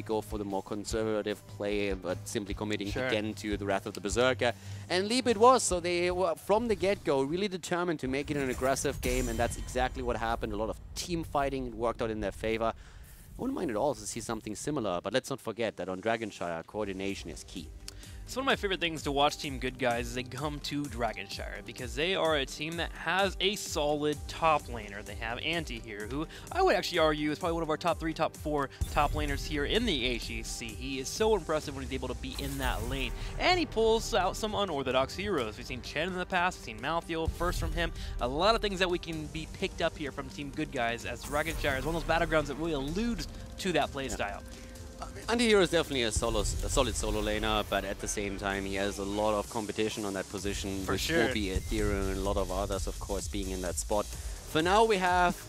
they go for the more conservative play, but simply committing again to the Wrath of the Berserker. And Leap it was, so they were, from the get-go, really determined to make it an aggressive game, and that's exactly what happened. A lot of team fighting worked out in their favor. I wouldn't mind at all to see something similar, but let's not forget that on Dragonshire, coordination is key. It's one of my favorite things to watch Team Good Guys as they come to Dragonshire, because they are a team that has a solid top laner. They have Anti here, who I would actually argue is probably one of our top 3, top 4 top laners here in the HGC. He is so impressive when he's able to be in that lane. And he pulls out some unorthodox heroes. We've seen Chen in the past, we've seen Malthael first from him. A lot of things that we can be picked up here from Team Good Guys, as Dragonshire is one of those battlegrounds that really alludes to that playstyle. Antihero is definitely a solid solo laner, but at the same time he has a lot of competition on that position, which will be Ethereum and a lot of others, of course, being in that spot. For now, we have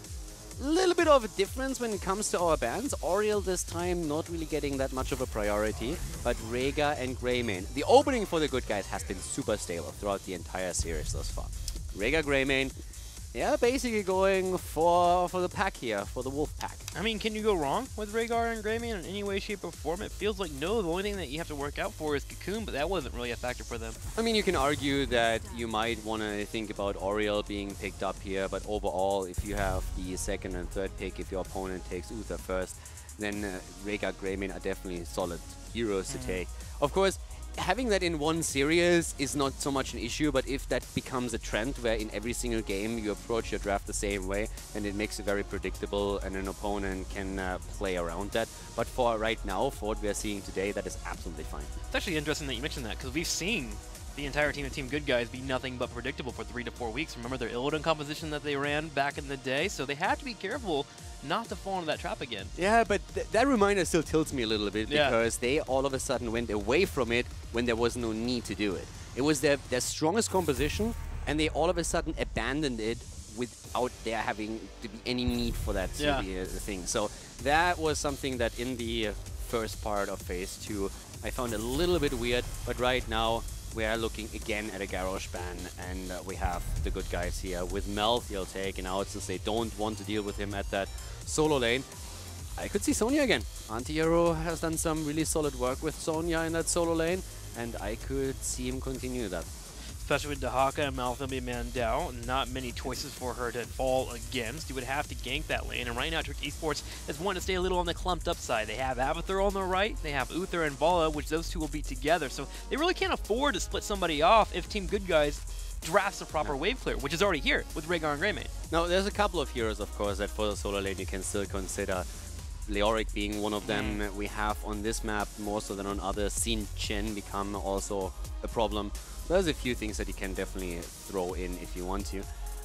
a little bit of a difference when it comes to our bans. Oriel this time not really getting that much of a priority, but Rhaegar and Greymane. The opening for the Good Guys has been super stable throughout the entire series thus far. Rhaegar, Greymane, yeah, basically going for the pack here, for the wolf pack. I mean, can you go wrong with Rhaegar and Greymane in any way, shape, or form? It feels like no. The only thing that you have to work out for is Cocoon, but that wasn't really a factor for them. I mean, you can argue that you might want to think about Oriel being picked up here, but overall, if you have the second and third pick, if your opponent takes Uther first, then Rhaegar, Greymane are definitely solid heroes to take. Of course, having that in one series is not so much an issue, but if that becomes a trend where in every single game you approach your draft the same way, then it makes it very predictable and an opponent can play around that. But for right now, for what we are seeing today, that is absolutely fine. It's actually interesting that you mentioned that, because we've seen the entire team of Team Good Guys be nothing but predictable for 3 to 4 weeks. Remember their Illidan composition that they ran back in the day, so they have to be careful not to fall into that trap again. Yeah, but that reminder still tilts me a little bit, because they all of a sudden went away from it when there was no need to do it. It was their strongest composition, and they all of a sudden abandoned it without there having to be any need for that thing. So that was something that in the first part of Phase 2 I found a little bit weird, but right now we are looking again at a Garrosh ban, and we have the Good Guys here with Malthael taken out since they don't want to deal with him at that solo lane. I could see Sonya again. Antihero has done some really solid work with Sonya in that solo lane, and I could see him continue that. Especially with Dahaka and Malthael being manned down, not many choices for her to fall against. You would have to gank that lane, and right now Trick Esports is wanting to stay a little on the clumped up side. They have Avatar on the right, they have Uther and Vala, which those two will be together, so they really can't afford to split somebody off if Team Good Guys drafts a proper wave clear, which is already here with Rhaegar and Greymane. Now, there's a couple of heroes, of course, that for the solo lane you can still consider. Leoric being one of them. We have on this map, more so than on others, seen Chen become also a problem. There's a few things that you can definitely throw in if you want to.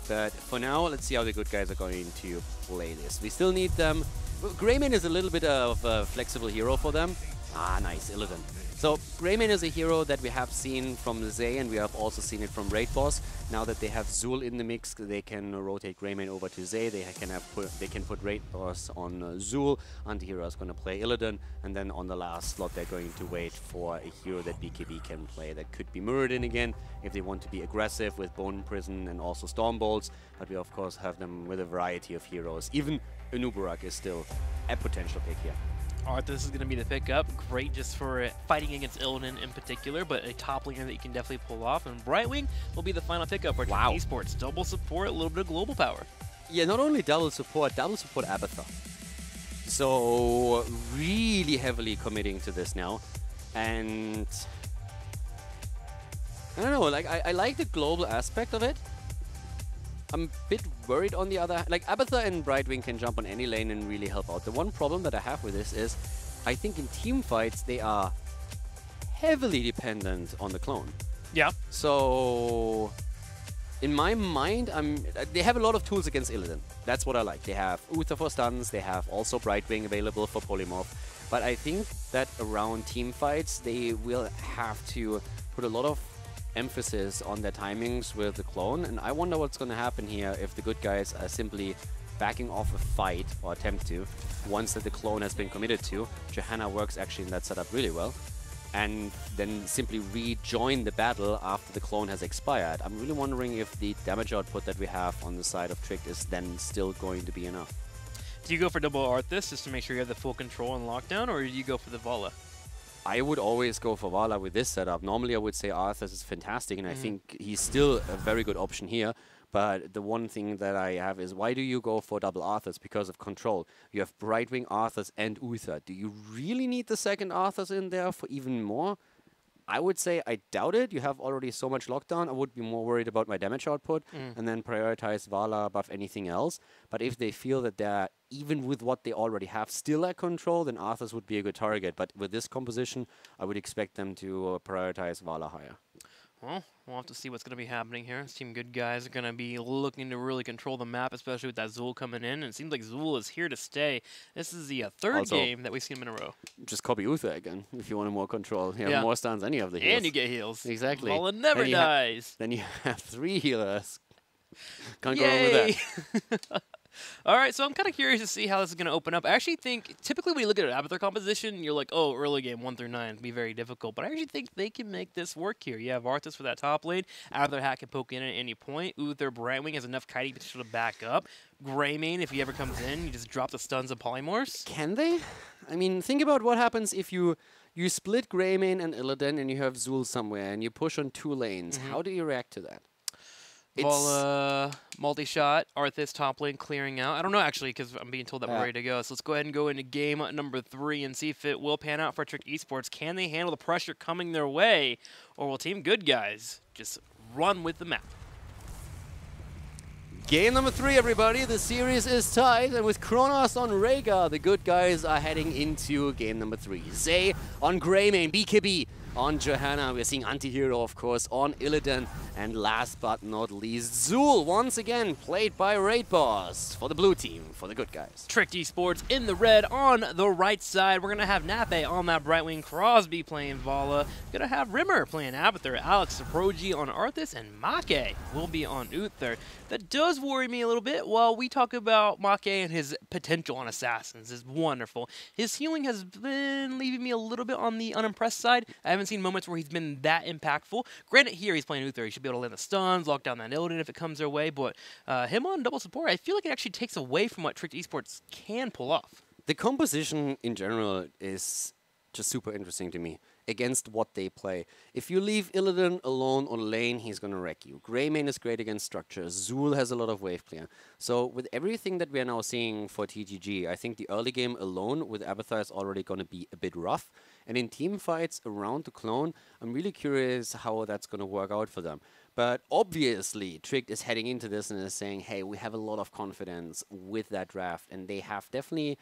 But for now, let's see how the Good Guys are going to play this. We still need them. Greymane is a little bit of a flexible hero for them. Ah, nice, Illidan. So Greymane is a hero that we have seen from Zay, and we have also seen it from Raid Boss. Now that they have Zul in the mix, they can rotate Greymane over to Zay. They can put Raid Boss on Zul. Antihero is going to play Illidan, and then on the last slot they're going to wait for a hero that BKB can play. That could be Muradin again if they want to be aggressive with Bone Prison and also Storm Bolts. But we of course have them with a variety of heroes. Even Anubarak is still a potential pick here. Arthas is going to be the pickup. Great just for fighting against Illidan in particular, but a top laner that you can definitely pull off. And Brightwing will be the final pickup for Esports. Double support, a little bit of global power. Yeah, not only double support Abathur. So really heavily committing to this now. And I don't know, like I like the global aspect of it. I'm a bit worried on the other hand. Like, Abathur and Brightwing can jump on any lane and really help out. The one problem that I have with this is, I think in team fights, they are heavily dependent on the clone. Yeah. So, in my mind, they have a lot of tools against Illidan. That's what I like. They have Uther for stuns, they have also Brightwing available for polymorph. But I think that around team fights, they will have to put a lot of emphasis on their timings with the clone, and I wonder what's going to happen here if the Good Guys are simply backing off a fight, or attempt to, once that the clone has been committed to. Johanna works actually in that setup really well, and then simply rejoin the battle after the clone has expired. I'm really wondering if the damage output that we have on the side of Trick is then still going to be enough. Do you go for double Arthas just to make sure you have the full control and lockdown, or do you go for the Vala? I would always go for Vala with this setup. Normally, I would say Arthas is fantastic, and I think he's still a very good option here. But the one thing that I have is, why do you go for double Arthas? Because of control. You have Brightwing, Arthas, and Uther. Do you really need the second Arthas in there for even more? I would say I doubt it. You have already so much lockdown. I would be more worried about my damage output and then prioritize Vala above anything else. But if they feel that they're, even with what they already have, still at control, then Arthas would be a good target. But with this composition, I would expect them to prioritize Vala higher. Well, we'll have to see what's going to be happening here. This Team Good Guys are going to be looking to really control the map, especially with that Zul coming in. And it seems like Zul is here to stay. This is the third game that we've seen him in a row. Just copy Uther again, if you want more control. You have more stuns than any of the healers. And you get heals. Exactly. Vala never dies. Then you have 3 healers. Can't go wrong with that. All right, so I'm kind of curious to see how this is going to open up. I actually think, typically when you look at an Avatar composition, you're like, oh, early game 1 through 9 would be very difficult. But I actually think they can make this work here. You have Arthas for that top lane. Avatar Hat can poke in at any point. Uther Brightwing has enough kiting potential to back up. Greymane, if he ever comes in, you just drop the stuns of Polymorphs. Can they? I mean, think about what happens if you split Greymane and Illidan and you have Zul somewhere and you push on 2 lanes. How do you react to that? Vala, multi-shot, Arthas top lane clearing out. I don't know, actually, because I'm being told that we're ready to go. So let's go ahead and go into game number 3 and see if it will pan out for Trick Esports. Can they handle the pressure coming their way, or will Team Good Guys just run with the map? Game number 3, everybody. The series is tied, and with Kronos on Rhaegar, the Good Guys are heading into game number 3. Zay on Greymane, BKB on Johanna. We're seeing Antihero, of course, on Illidan. And last but not least, Zul, once again, played by Raid Boss for the blue team, for the Good Guys. Trick Esports in the red on the right side. We're going to have Nape on that Brightwing, Crosby playing Vala. Going to have Rimmer playing Avatar, Alex Saprogi on Arthas, and Make will be on Uther. That does worry me a little bit. While we talk about Make and his potential on Assassins is wonderful, his healing has been leaving me a little bit on the unimpressed side. I haven't seen moments where he's been that impactful. Granted, here he's playing Uther. He should be able to land the stuns, lock down that Illidan if it comes their way, but him on double support, I feel like it actually takes away from what Trick Esports can pull off. The composition in general is just super interesting to me against what they play. If you leave Illidan alone on lane, he's going to wreck you. Greymane is great against structure. Zul has a lot of wave clear. So with everything that we are now seeing for TGG, I think the early game alone with Avatar is already going to be a bit rough. And in team fights around the clone, I'm really curious how that's going to work out for them. But obviously, Trick is heading into this and is saying, hey, we have a lot of confidence with that draft. And they have definitely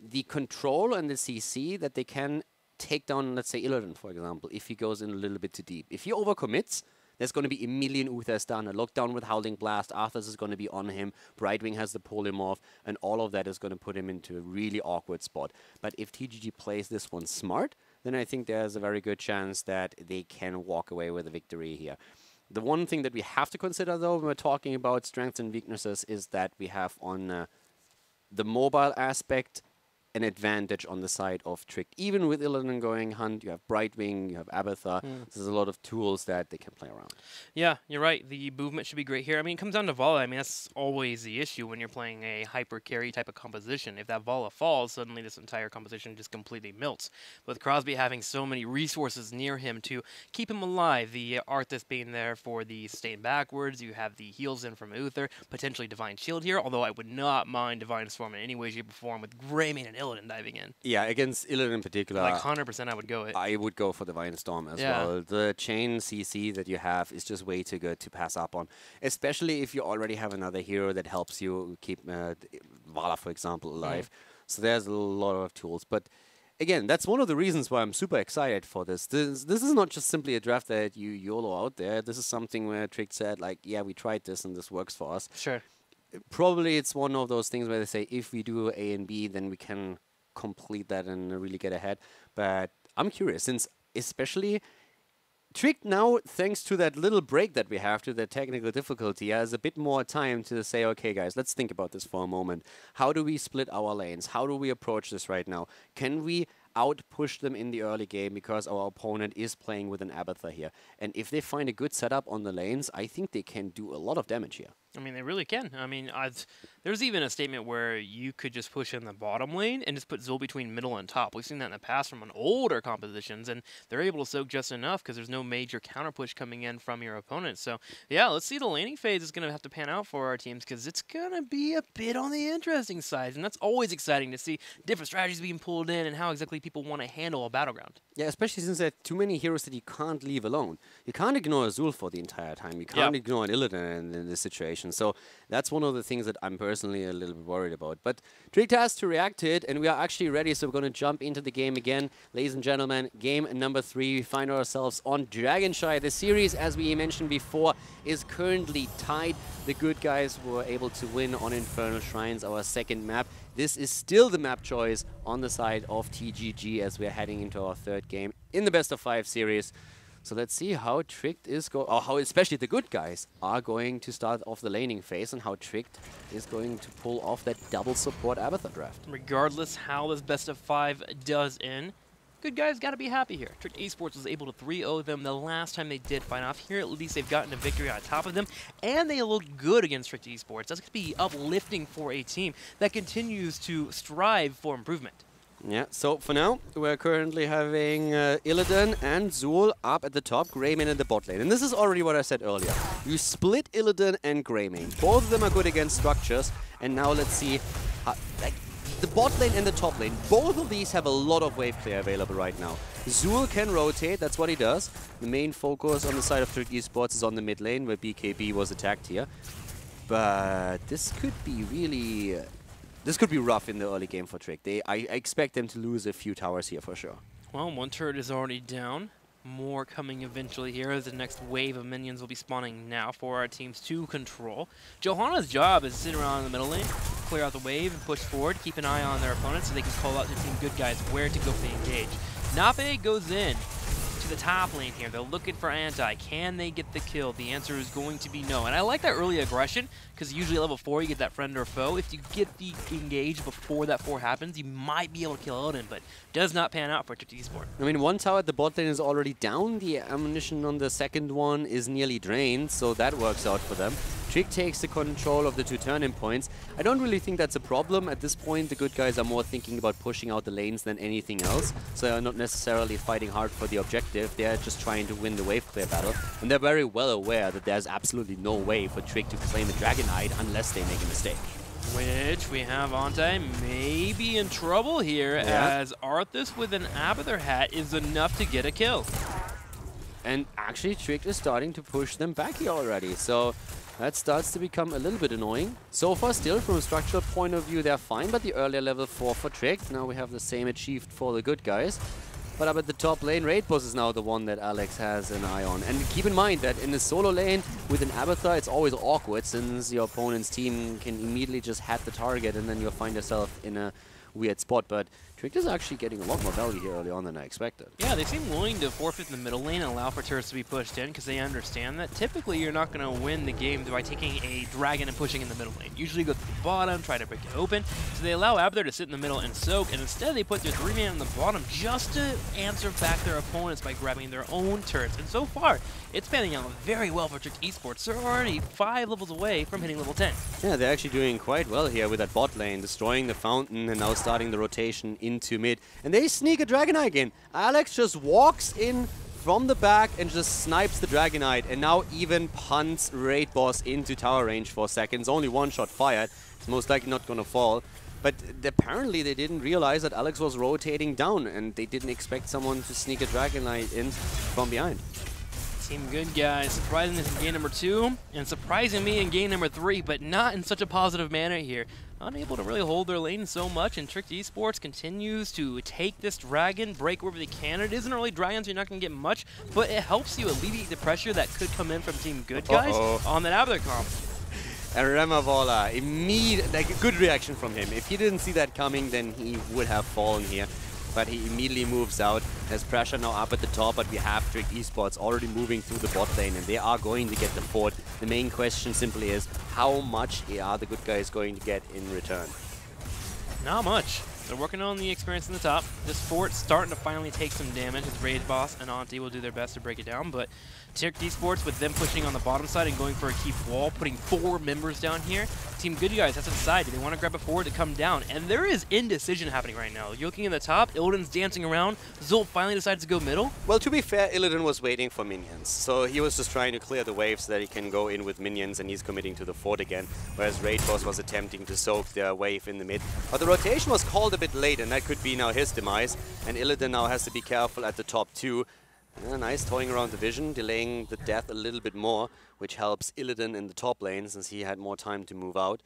the control and the CC that they can take down, let's say, Illidan, for example, if he goes in a little bit too deep. If he overcommits, there's going to be a million Uthers done. A lockdown with Howling Blast, Arthas is going to be on him, Brightwing has the Polymorph, and all of that is going to put him into a really awkward spot. But if TGG plays this one smart, then I think there's a very good chance that they can walk away with a victory here. The one thing that we have to consider, though, when we're talking about strengths and weaknesses, is that we have on the mobile aspect an advantage on the side of Trick. Even with Illidan going Hunt, you have Brightwing, you have Abathar. There's a lot of tools that they can play around. Yeah, you're right. The movement should be great here. I mean, it comes down to Vala. I mean, that's always the issue when you're playing a hyper carry type of composition. If that Vala falls, suddenly this entire composition just completely melts. With Crosby having so many resources near him to keep him alive, the Arthas being there for the staying backwards, you have the heals in from Uther, potentially Divine Shield here, although I would not mind Divine Storm in any way, shape, or form with Greymane and Illidan diving in. Yeah, against Illidan in particular, like 100% I would go it. I would go for Divine Storm as well. The chain CC that you have is just way too good to pass up on, especially if you already have another hero that helps you keep Vala, for example, alive. So there's a lot of tools. But again, that's one of the reasons why I'm super excited for this. This is not just simply a draft that you YOLO out there. This is something where Trick said, like, yeah, we tried this and this works for us. Sure. Probably it's one of those things where they say, if we do A and B, then we can complete that and really get ahead. But I'm curious, since especially Trick now, thanks to that little break that we have, to the technical difficulty, has a bit more time to say, okay, guys, let's think about this for a moment. How do we split our lanes? How do we approach this right now? Can we out-push them in the early game because our opponent is playing with an Abathar here? And if they find a good setup on the lanes, I think they can do a lot of damage here. I mean, they really can. I mean, There's even a statement where you could just push in the bottom lane and just put Zul between middle and top. We've seen that in the past from older compositions, and they're able to soak just enough because there's no major counter push coming in from your opponent. So, yeah, let's see the laning phase is going to have to pan out for our teams because it's going to be a bit on the interesting side, and that's always exciting to see different strategies being pulled in and how exactly people want to handle a battleground. Yeah, especially since there are too many heroes that you can't leave alone. You can't ignore Azul for the entire time. You can't ignore an Illidan in this situation. So that's one of the things that I'm personally a little bit worried about. But Trick has to react to it, and we are actually ready, so we're going to jump into the game again. Ladies and gentlemen, game number 3. We find ourselves on Dragonshire. The series, as we mentioned before, is currently tied. The good guys were able to win on Infernal Shrines, our second map. This is still the map choice on the side of TGG as we're heading into our third game in the best of 5 series. So let's see how Tricked is going, or how especially the good guys are going to start off the laning phase, and how Tricked is going to pull off that double support Abathur draft. Regardless how this best of 5 does end, good guys got to be happy here. Tricked Esports was able to 3-0 them the last time they did fight off. Here at least they've gotten a victory on top of them, and they look good against Tricked Esports. That's going to be uplifting for a team that continues to strive for improvement. Yeah, so for now, we're currently having Illidan and Zul up at the top, Greymane in the bot lane. And this is already what I said earlier. You split Illidan and Greymane. Both of them are good against structures, and now let's see how, like, the bot lane and the top lane, both of these have a lot of wave clear available right now. Zul can rotate, that's what he does. The main focus on the side of Trick Esports is on the mid lane, where BKB was attacked here. But this could be really... this could be rough in the early game for Trick. I expect them to lose a few towers here for sure. Well, one turret is already down. More coming eventually here as the next wave of minions will be spawning now for our teams to control. Johanna's job is to sit around in the middle lane, clear out the wave and push forward, keep an eye on their opponents so they can call out to Team Good Guys where to go for the engage. Nape goes in to the top lane here. They're looking for anti. Can they get the kill? The answer is going to be no. And I like that early aggression because usually at level 4 you get that friend or foe. If you get the engage before that 4 happens, you might be able to kill Odin, but does not pan out for Trick Esport. I mean, one tower at the bot lane is already down. The ammunition on the second one is nearly drained, so that works out for them. Trick takes the control of the 2 turn-in points. I don't really think that's a problem. At this point, the good guys are more thinking about pushing out the lanes than anything else. So they're not necessarily fighting hard for the objective. They're just trying to win the wave clear battle. And they're very well aware that there's absolutely no way for Trick to claim a Dragonite unless they make a mistake. Which we have Ante maybe in trouble here, as Arthas with an Abathur hat is enough to get a kill. And actually, Trick is starting to push them back here already. So that starts to become a little bit annoying. So far, still, from a structural point of view, they're fine, but the earlier level 4 for Trick. Now we have the same achieved for the good guys. But up at the top lane, Raid Boss is now the one that Alex has an eye on. And keep in mind that in the solo lane, with an Abathur, it's always awkward, since your opponent's team can immediately just hat the target, and then you'll find yourself in a weird spot. But Trick is actually getting a lot more value here early on than I expected. Yeah, they seem willing to forfeit the middle lane and allow for turrets to be pushed in because they understand that typically you're not going to win the game by taking a dragon and pushing in the middle lane. Usually go to the bottom, try to break it open. So they allow Abathur to sit in the middle and soak, and instead they put their 3-man on the bottom just to answer back their opponents by grabbing their own turrets. And so far, it's panning out very well for Trick Esports. They're already 5 levels away from hitting level 10. Yeah, they're actually doing quite well here with that bot lane, destroying the fountain and now starting the rotation into mid. And they sneak a Dragonite in. Alex just walks in from the back and just snipes the Dragonite, and now even punts Raid Boss into tower range for seconds. Only 1 shot fired. It's most likely not going to fall. But apparently they didn't realize that Alex was rotating down, and they didn't expect someone to sneak a Dragonite in from behind. Team Good Guys surprising us in game number 2 and surprising me in game number 3, but not in such a positive manner here. Unable to really hold their lane so much, and Trick Esports continues to take this dragon, break wherever they can. It isn't really dragons, so you're not going to get much, but it helps you alleviate the pressure that could come in from Team Good Guys on that Abathur comp. And Remavola, immediate, like a good reaction from him. If he didn't see that coming, then he would have fallen here. But he immediately moves out. There's pressure now up at the top, but we have Trick Esports already moving through the bot lane, and they are going to get the fort. The main question simply is, how much are the good guys going to get in return? Not much. They're working on the experience in the top. This fort's starting to finally take some damage as Raid Boss and Auntie will do their best to break it down, but Trick Esports, with them pushing on the bottom side and going for a keep wall, putting 4 members down here. Team Good Guys has to decide, do they want to grab a forward to come down? And there is indecision happening right now. You're looking at the top, Illidan's dancing around, Zul finally decides to go middle. Well, to be fair, Illidan was waiting for minions, so he was just trying to clear the wave so that he can go in with minions, and he's committing to the fort again, whereas Raid Boss was attempting to soak the wave in the mid. But the rotation was called a bit late, and that could be now his demise, and Illidan now has to be careful at the top too. Nice toying around the vision, delaying the death a little bit more, which helps Illidan in the top lane since he had more time to move out.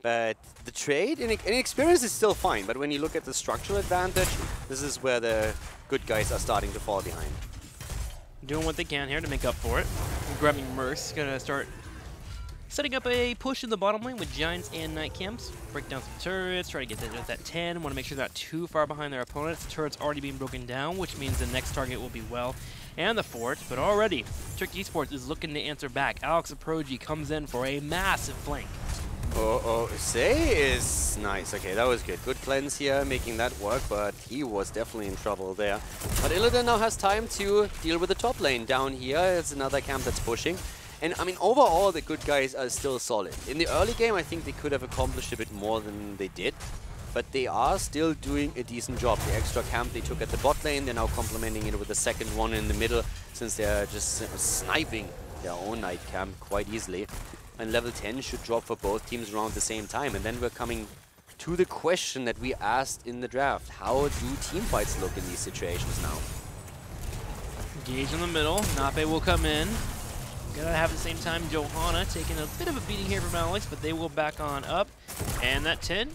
But the trade in experience is still fine, but when you look at the structural advantage, this is where the good guys are starting to fall behind. Doing what they can here to make up for it. Grabbing Merce, gonna start setting up a push in the bottom lane with Giants and Night Camps. Break down some turrets, try to get that 10. Want to make sure they're not too far behind their opponents. The turret's already being broken down, which means the next target will be Well and the fort. But already, Trick Esports is looking to answer back. Alex Aprogi comes in for a massive flank. Say is nice. Okay, that was good. Good cleanse here, making that work, but he was definitely in trouble there. But Illidan now has time to deal with the top lane. Down here, it's another camp that's pushing. And I mean, overall, the good guys are still solid. In the early game, I think they could have accomplished a bit more than they did. But they are still doing a decent job. The extra camp they took at the bot lane, they're now complementing it with the second one in the middle, since they're just sniping their own Night Camp quite easily. And level 10 should drop for both teams around the same time. And then we're coming to the question that we asked in the draft. How do team fights look in these situations now? Engage in the middle. Nape will come in. Gonna have at the same time Johanna taking a bit of a beating here from Alex, but they will back on up. And that 10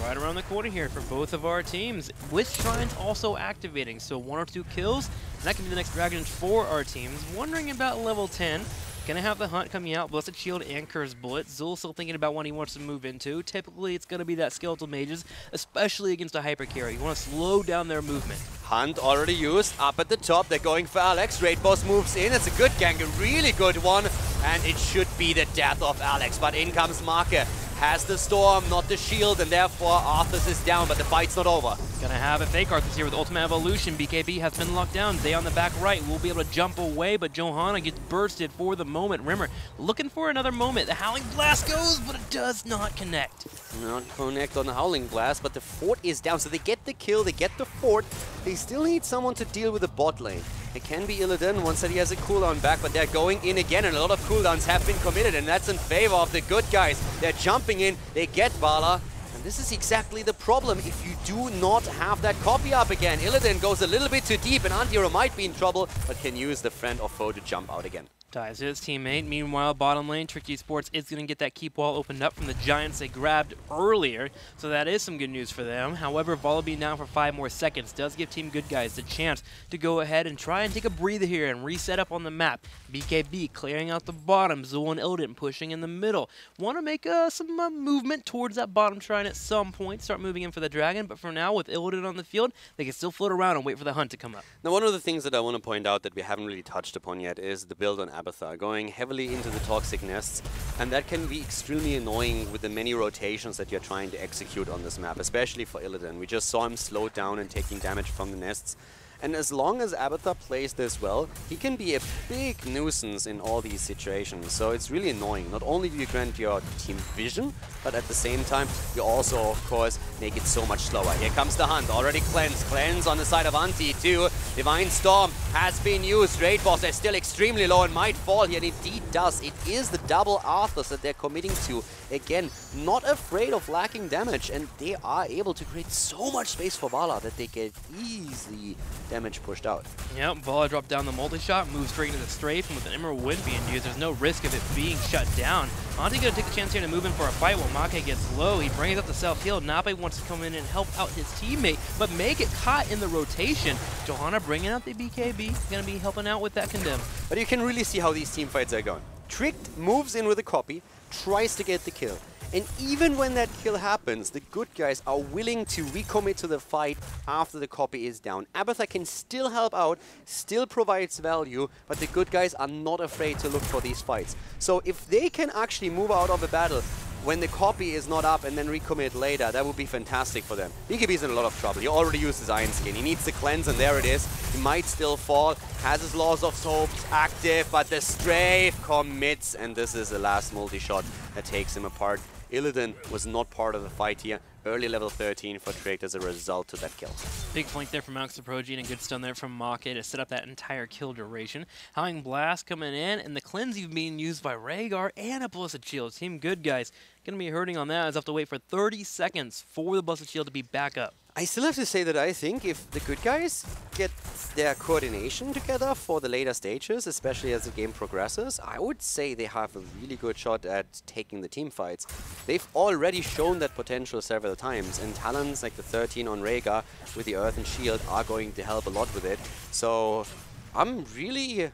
right around the corner here for both of our teams. With Shrines also activating, so 1 or 2 kills. And that can be the next Dragon for our teams. Wondering about level 10. Gonna have the Hunt coming out, Blessed Shield and Curse Bullet. Zul still thinking about what he wants to move into. Typically, it's gonna be that Skeletal Mages, especially against a Hyper Carry. You wanna slow down their movement. Hunt already used, up at the top, they're going for Alex. Raid Boss moves in, it's a good gank, a really good one. And it should be the death of Alex, but in comes Marke. Has the Storm, not the shield, and therefore Arthas is down, but the fight's not over. Gonna have a fake Arthas here with Ultimate Evolution. BKB has been locked down. They on the back right will be able to jump away, but Johanna gets bursted for the moment. Rimmer looking for another moment. The Howling Blast goes, but it does not connect. Not connect on the Howling Blast, but the fort is down, so they get the kill, they get the fort. They still need someone to deal with the bot lane. It can be Illidan once that he has a cooldown back, but they're going in again, and a lot of cooldowns have been committed, and that's in favor of the good guys. They're jumping in, they get Bala, and this is exactly the problem if you do not have that copy up again. Illidan goes a little bit too deep, and Antihero might be in trouble, but can use the friend or foe to jump out again. Dives his teammate. Meanwhile, bottom lane, Trick Esports is going to get that keep wall opened up from the Giants they grabbed earlier, so that is some good news for them. However, Volley being down for 5 more seconds does give Team Good Guys the chance to go ahead and try and take a breather here and reset up on the map. BKB clearing out the bottom, Zul and Illidan pushing in the middle. Want to make some movement towards that bottom shrine at some point, start moving in for the Dragon, but for now, with Illidan on the field, they can still float around and wait for the Hunt to come up. Now, one of the things that I want to point out that we haven't really touched upon yet is the build on Abathar, going heavily into the toxic nests, and that can be extremely annoying with the many rotations that you're trying to execute on this map, especially for Illidan. We just saw him slowed down and taking damage from the nests. And as long as Abathar plays this well, he can be a big nuisance in all these situations. So it's really annoying. Not only do you grant your team vision, but at the same time, you also, of course, make it so much slower. Here comes the Hunt, already cleansed. Cleanse on the side of Anti too. Divine Storm has been used. Raid Boss is still extremely low and might fall here. And indeed does. It is the double Arthas that they're committing to. Again, not afraid of lacking damage, and they are able to create so much space for Vala that they get easily damage pushed out. Yep, Vala dropped down the multi-shot, moves straight into the strafe, and with an Emerald Wind being used, there's no risk of it being shut down. Anti gonna take a chance here to move in for a fight while Make gets low. He brings up the self-heal. Nape wants to come in and help out his teammate, but may get caught in the rotation. Johanna bringing out the BKB, gonna be helping out with that Condemn. But you can really see how these team fights are going. Tricked moves in with a copy, tries to get the kill. And even when that kill happens, the good guys are willing to recommit to the fight after the copy is down. Abathar can still help out, still provides value, but the good guys are not afraid to look for these fights. So if they can actually move out of a battle when the copy is not up and then recommit later, that would be fantastic for them. BKB's in a lot of trouble. He already used his Iron Skin. He needs to cleanse, and there it is. He might still fall, has his Laws of Soap active, but the strafe commits, and this is the last multi-shot that takes him apart. Illidan was not part of the fight here. Early level 13 for Trick as a result to that kill. Big flank there from Alex Proji and a good stun there from Maka to set up that entire kill duration. Howling Blast coming in, and the cleanse even being used by Rhaegar and a Blessed Shield. Team Good Guys going to be hurting on that as I have to wait for 30 seconds for the Blessed Shield to be back up. I still have to say that I think if the Good Guys get their coordination together for the later stages, especially as the game progresses, I would say they have a really good shot at taking the team fights. They've already shown that potential several times, and talents like the 13 on Rhaegar with the Earth and Shield are going to help a lot with it. So I'm really...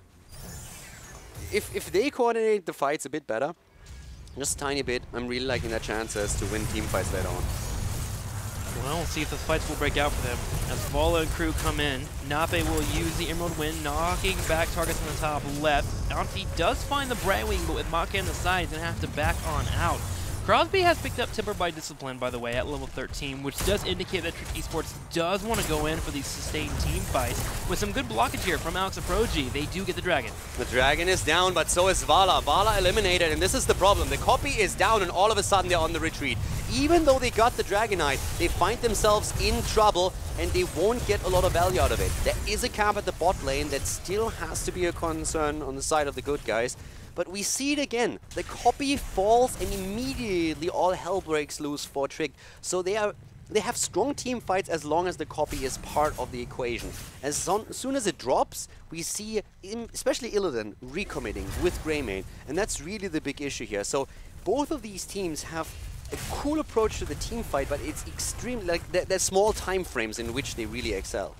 If they coordinate the fights a bit better, just a tiny bit, I'm really liking their chances to win team fights later on. Well, we'll see if the fights will break out for them. As Vala and crew come in, Nape will use the Emerald Wind, knocking back targets on the top left. Auntie does find the Brightwing, but with Maka on the side, he's going to have to back on out. Crosby has picked up Temper by Discipline, by the way, at level 13, which does indicate that Trick Esports does want to go in for these sustained team fights. With some good blockage here from Alex Proji, they do get the Dragon. The Dragon is down, but so is Vala. Vala eliminated, and this is the problem. The copy is down, and all of a sudden they're on the retreat. Even though they got the Dragonite, they find themselves in trouble, and they won't get a lot of value out of it. There is a camp at the bot lane that still has to be a concern on the side of the Good Guys. But we see it again. The copy falls and immediately all hell breaks loose for Trick. So they have strong team fights as long as the copy is part of the equation. As soon as it drops, we see especially Illidan recommitting with Greymane. And that's really the big issue here. So both of these teams have a cool approach to the team fight, but it's extreme, like there's small time frames in which they really excel.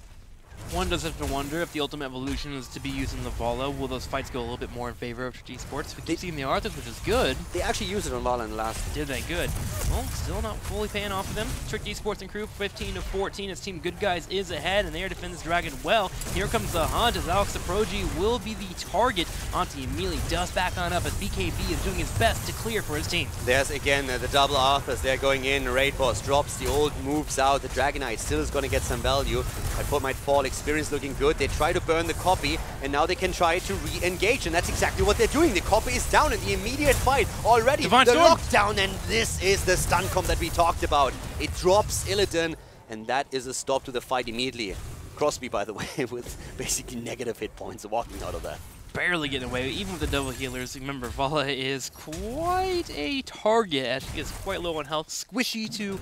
One does have to wonder if the ultimate evolution is to be used in the Vala, will those fights go a little bit more in favor of Trick Esports? We keep seeing the Arthurs, which is good. They actually used it on Vala in the last. Did they? Good. Well, still not fully paying off for them. Trick Esports and crew 15-14 as Team Good Guys is ahead, and they are defending this Dragon well. Here comes the hunt as Alex Proji will be the target. Auntie immediately does back on up as BKB is doing his best to clear for his team. There's again the double Arthurs. They're going in. Raid boss drops the ult, moves out. The Dragonite still is going to get some value. I thought might fall. Experience looking good. They try to burn the copy, and now they can try to re-engage, and that's exactly what they're doing. The copy is down in the immediate fight already. Divine the Storm. lockdown, and this is the stun comp that we talked about. It drops Illidan, and that is a stop to the fight immediately. Crosby, by the way, with basically negative hit points walking out of that. Barely getting away, even with the double healers. Remember, Vala is quite a target as she gets quite low on health. Squishy to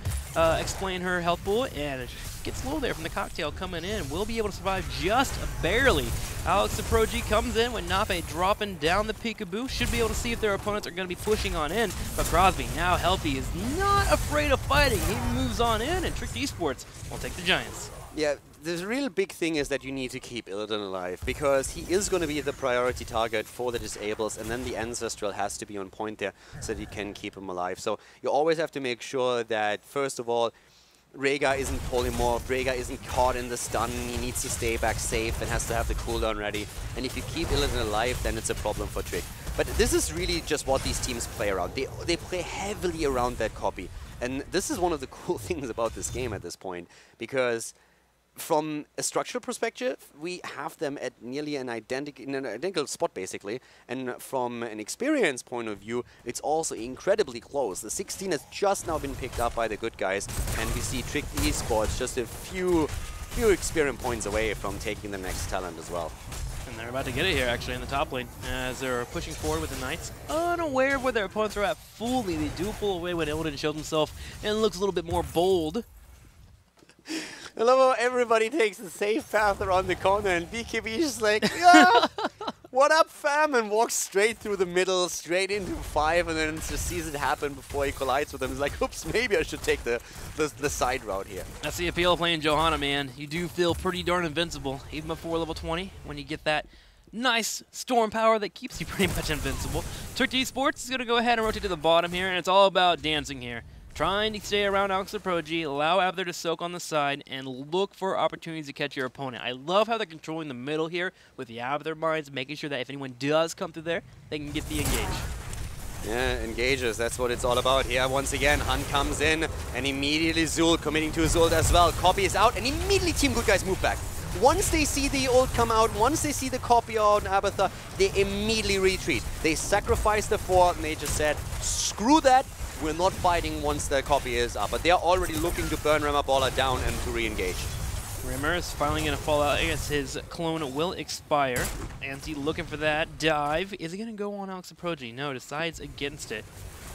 explain her health pool, and it gets low there from the cocktail coming in. Will be able to survive just barely. Alex Proji comes in with Nape dropping down the peekaboo. Should be able to see if their opponents are going to be pushing on in. But Crosby, now healthy, is not afraid of fighting. He moves on in, and Trick Esports will take the Giants. Yeah, the real big thing is that you need to keep Illidan alive, because he is going to be the priority target for the disables, and then the Ancestral has to be on point there so that you can keep him alive. So you always have to make sure that, first of all, Rhaegar isn't polymorphed, Rhaegar isn't caught in the stun, he needs to stay back safe and has to have the cooldown ready. And if you keep Illidan alive, then it's a problem for Trick. But this is really just what these teams play around. They play heavily around that copy. And this is one of the cool things about this game at this point, because from a structural perspective, we have them at nearly an identical spot, basically. And from an experience point of view, it's also incredibly close. The 16 has just now been picked up by the Good Guys, and we see Trick Esports just a few experience points away from taking the next talent as well. And they're about to get it here, actually, in the top lane, as they're pushing forward with the Knights. Unaware of where their opponents are at fully, they do pull away when Illidan shows himself and looks a little bit more bold. I love how everybody takes the safe path around the corner, and BKB is just like, yeah, what up, fam? And walks straight through the middle, straight into 5, and then just sees it happen before he collides with them. He's like, oops, maybe I should take the side route here. That's the appeal of playing Johanna, man. You do feel pretty darn invincible, even before level 20, when you get that nice storm power that keeps you pretty much invincible. Trick Esports is going to go ahead and rotate to the bottom here, and it's all about dancing here. Trying to stay around Alex Proji, allow Abther to soak on the side, and look for opportunities to catch your opponent. I love how they're controlling the middle here with the Abther mines, making sure that if anyone does come through there, they can get the engage. Yeah, engages, that's what it's all about here. Once again, Hunt comes in, and immediately Zul committing to his ult as well. Copy is out, and immediately Team Good Guys move back. Once they see the ult come out, once they see the copy out on Abathur, they immediately retreat. They sacrificed the fort, and they just said, screw that. we're not fighting once the copy is up, but they're already looking to burn Ramabola down and to re-engage. Rimmer is finally going to fall out. I guess his clone will expire. Anti looking for that dive. Is he going to go on Alex Aproji? No, decides against it.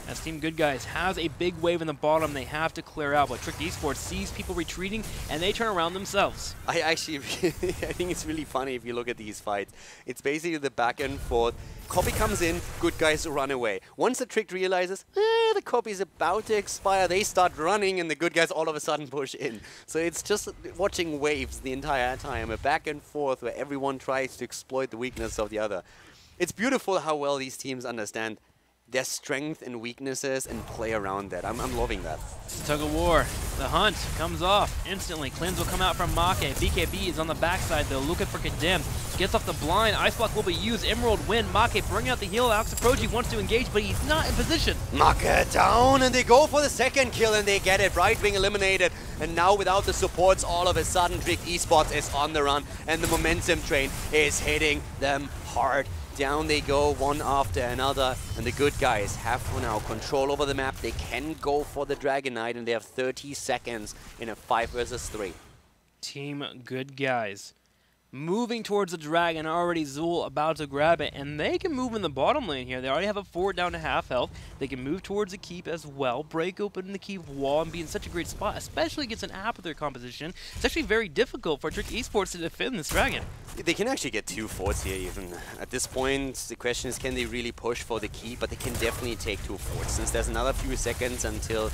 As Team Good Guys has a big wave in the bottom, they have to clear out, but Trick Esports sees people retreating, and they turn around themselves. I actually, I think it's really funny if you look at these fights. It's basically the back and forth. Copy comes in, Good Guys run away. Once the Trick realizes, the copy is about to expire, they start running, and the Good Guys all of a sudden push in. So it's just watching waves the entire time, a back and forth where everyone tries to exploit the weakness of the other. It's beautiful how well these teams understand their strength and weaknesses and play around that. I'm loving that. It's a tug of war. The hunt comes off instantly. Cleanse will come out from Make. BKB is on the backside though, looking for Condemned. Gets off the blind. Ice Block will be used. Emerald win. Make bringing out the heal. Alex Aproji wants to engage, but he's not in position. Make down, and they go for the second kill, and they get it. Right wing eliminated. And now without the supports, all of a sudden, Trick Esports is on the run, and the momentum train is hitting them hard. Down they go, one after another, and the Good Guys have for now control over the map. They can go for the Dragon Knight, and they have 30 seconds in a 5 versus 3. Team Good Guys moving towards the Dragon, already Zul about to grab it, and they can move in the bottom lane here. They already have a forward down to half health. They can move towards the keep as well, break open the keep wall, and be in such a great spot, especially against an app with their composition. It's actually very difficult for Trick Esports to defend this Dragon. They can actually get 2 forts here even. At this point, the question is, can they really push for the keep? But they can definitely take 2 forts, since there's another few seconds until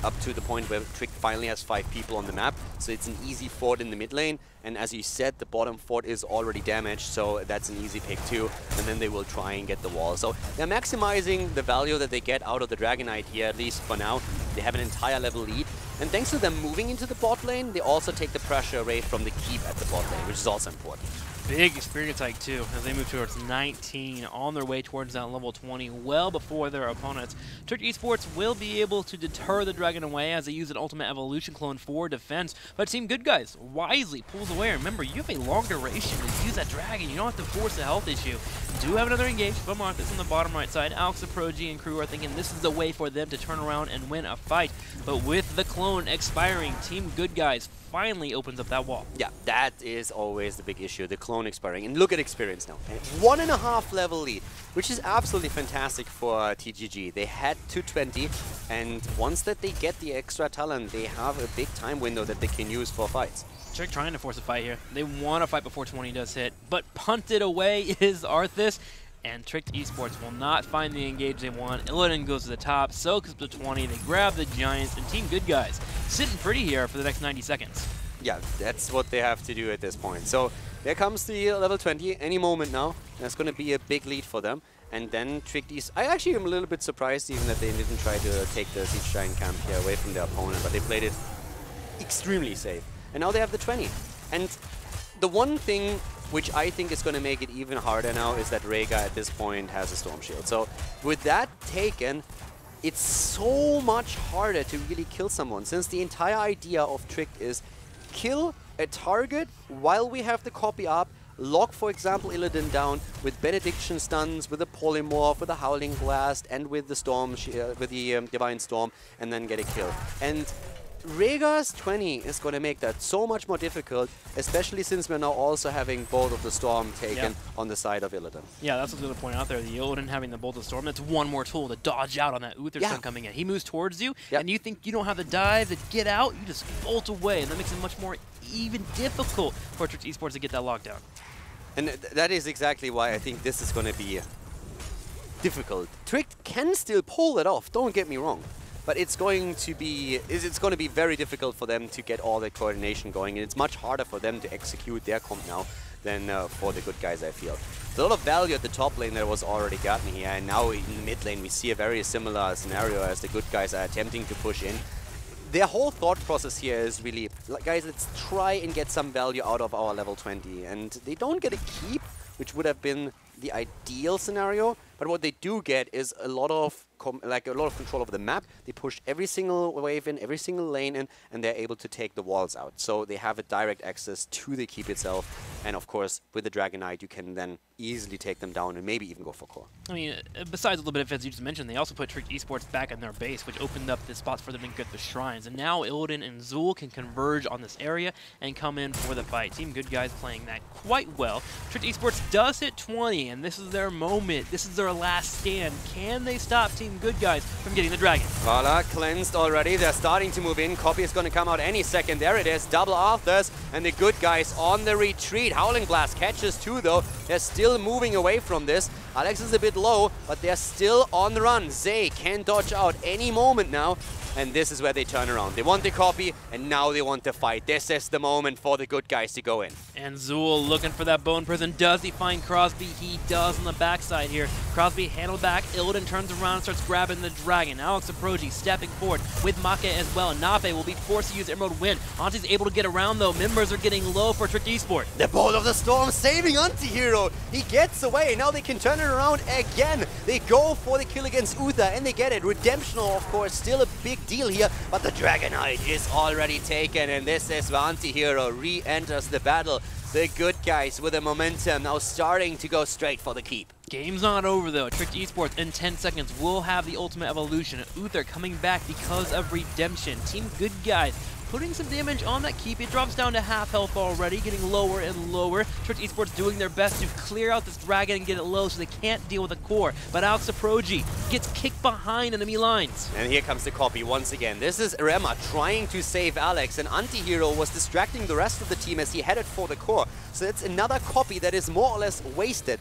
up to the point where Trick finally has 5 people on the map. So it's an easy fort in the mid lane. And as you said, the bottom fort is already damaged, so that's an easy pick too. And then they will try and get the wall. So they're maximizing the value that they get out of the Dragon Knight here, at least for now. They have an entire level lead. And thanks to them moving into the bot lane, they also take the pressure away from the keep at the bot lane, which is also important. Big experience hike too, as they move towards 19, on their way towards that level 20, well before their opponents. Trick Esports will be able to deter the Dragon away as they use an Ultimate Evolution clone for defense, but Team Good Guys wisely pulls away. Remember, you have a long duration to use that Dragon. You don't have to force a health issue. Do have another engage, but Marcus on the bottom right side. Alex Aproji and crew are thinking this is the way for them to turn around and win a fight, but with the clone expiring, Team Good Guys finally opens up that wall. Yeah, that is always the big issue, the clone expiring. And look at experience now. 1.5 level lead, which is absolutely fantastic for TGG. They had 220, and once that they get the extra talent, they have a big time window that they can use for fights. Trick trying to force a fight here. They want to fight before 20 does hit, but punted away is Arthas. And Trick Esports will not find the engage they want. Illidan goes to the top, soaks up to 20, they grab the Giants, and Team Good Guys sitting pretty here for the next 90 seconds. Yeah, that's what they have to do at this point. So there comes the level 20 any moment now. That's going to be a big lead for them. And then Trick Esports, I actually am a little bit surprised even that they didn't try to take the Siege Giant camp here away from their opponent, but they played it extremely safe. And now they have the 20. And the one thing which I think is going to make it even harder now is that Rhaegar at this point has a Storm Shield. So with that taken, it's so much harder to really kill someone, since the entire idea of Trick is kill a target while we have the copy up, lock, for example, Illidan down with Benediction stuns, with a Polymorph, with a Howling Blast, and with the Storm, with the Divine Storm, and then get a kill. And Rhaegar's 20 is going to make that so much more difficult, especially since we're now also having Bolt of the Storm taken on the side of Illidan. Yeah, that's what's going to point out there. The Illidan having the Bolt of the Storm, that's one more tool to dodge out on that Uther stun coming in. He moves towards you, and you think you don't have the dive to get out, you just bolt away, and that makes it much more even difficult for Trick Esports to get that lockdown. And that is exactly why I think this is going to be difficult. Trick can still pull it off, don't get me wrong. But it's going to be very difficult for them to get all the coordination going, and it's much harder for them to execute their comp now than for the Good Guys, I feel. There's a lot of value at the top lane that was already gotten here, and now in the mid lane we see a very similar scenario as the Good Guys are attempting to push in. Their whole thought process here is really, like, guys, let's try and get some value out of our level 20, and they don't get a keep, which would have been the ideal scenario, but what they do get is a lot of like a lot of control over the map. They push every single wave in, every single lane in, and they're able to take the walls out. So they have a direct access to the keep itself. And of course, with the Dragon Knight, you can then easily take them down and maybe even go for core. I mean, besides a little bit of, as you just mentioned, they also put Trick Esports back in their base, which opened up the spots for them to get the shrines. And now Illidan and Zool can converge on this area and come in for the fight. Team Good Guys playing that quite well. Trick Esports does hit 20, and this is their moment. This is their last stand. Can they stop Team Good Guys from getting the dragon? Vala cleansed already. They're starting to move in. Copy is going to come out any second. There it is. Double Arthurs, and the Good Guys on the retreat. Howling Blast catches two, though. They're still moving away from this. Alex is a bit low, but they're still on the run. Zay can dodge out any moment now. And this is where they turn around. They want the copy, and now they want the fight. This is the moment for the Good Guys to go in. And Zool looking for that bone prison. Does he find Crosby? He does on the backside here. Crosby handled back. Illidan turns around and starts grabbing the dragon. Alex Aproji stepping forward with Make as well. Nape will be forced to use Emerald Wind. Auntie's able to get around though. Members are getting low for Trick Esport. The Bolt of the Storm saving Antihero. He gets away. Now they can turn it around again. They go for the kill against Uther, and they get it. Redemptional, of course, still a big deal here, but the Dragon Knight is already taken, and this is where Antihero re-enters the battle. The Good Guys with the momentum now starting to go straight for the keep. Game's not over though. Trick Esports in 10 seconds will have the ultimate evolution. Uther coming back because of redemption. Team Good Guys putting some damage on that keep. It drops down to half health already, getting lower and lower. Trick Esports doing their best to clear out this dragon and get it low so they can't deal with the core. But Alex Aproji gets kicked behind enemy lines. And here comes the copy once again. This is Rema trying to save Alex, and Antihero was distracting the rest of the team as he headed for the core. So it's another copy that is more or less wasted.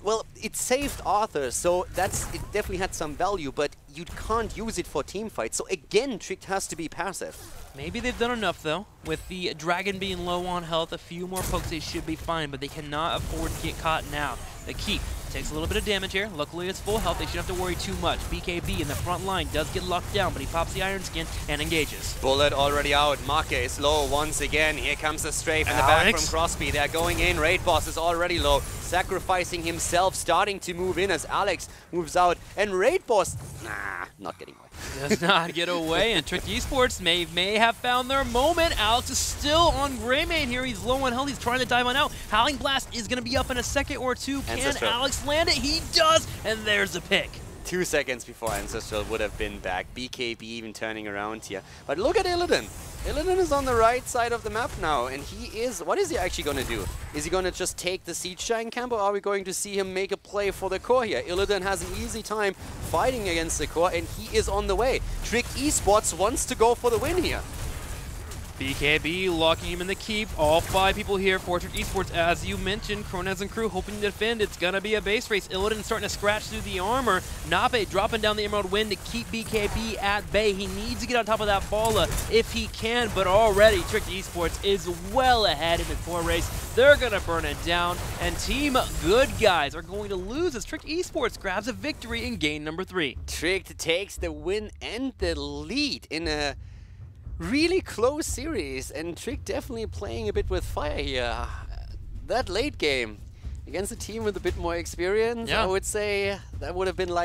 Well, it saved Arthur, so it definitely had some value, but you can't use it for team fights. So again, Trick has to be passive. Maybe they've done enough though. With the dragon being low on health, a few more pokes they should be fine, but they cannot afford to get caught now. The keep takes a little bit of damage here. Luckily it's full health, they shouldn't have to worry too much. BKB in the front line does get locked down, but he pops the Iron Skin and engages. Bullet already out. Make is low once again. Here comes the strafe in the back from Crosby. They're going in. Raid Boss is already low, sacrificing himself, starting to move in as Alex moves out. And Raid Boss, not getting away. Does not get away, and Trick Esports may have found their moment. Alex is still on Greymane here. He's low on health. He's trying to dive on out. Howling Blast is going to be up in a second or two. Can Alex land it? He does, and there's the pick. 2 seconds before Ancestral would have been back. BKB even turning around here. But look at Illidan. Illidan is on the right side of the map now, and he is... What is he actually going to do? Is he going to just take the Siege Giant camp, or are we going to see him make a play for the core here? Illidan has an easy time fighting against the core, and he is on the way. Trick Esports wants to go for the win here. BKB locking him in the keep. All 5 people here for Trick Esports, as you mentioned. Kronaz and crew hoping to defend. It's going to be a base race. Illidan starting to scratch through the armor. Nape dropping down the Emerald Wind to keep BKB at bay. He needs to get on top of that Bala if he can, but already Trick Esports is well ahead in the core race. They're going to burn it down, and Team Good Guys are going to lose as Trick Esports grabs a victory in game number 3. Trick takes the win and the lead in a really close series, and Trick definitely playing a bit with fire here. That late game against a team with a bit more experience, I would say that would have been like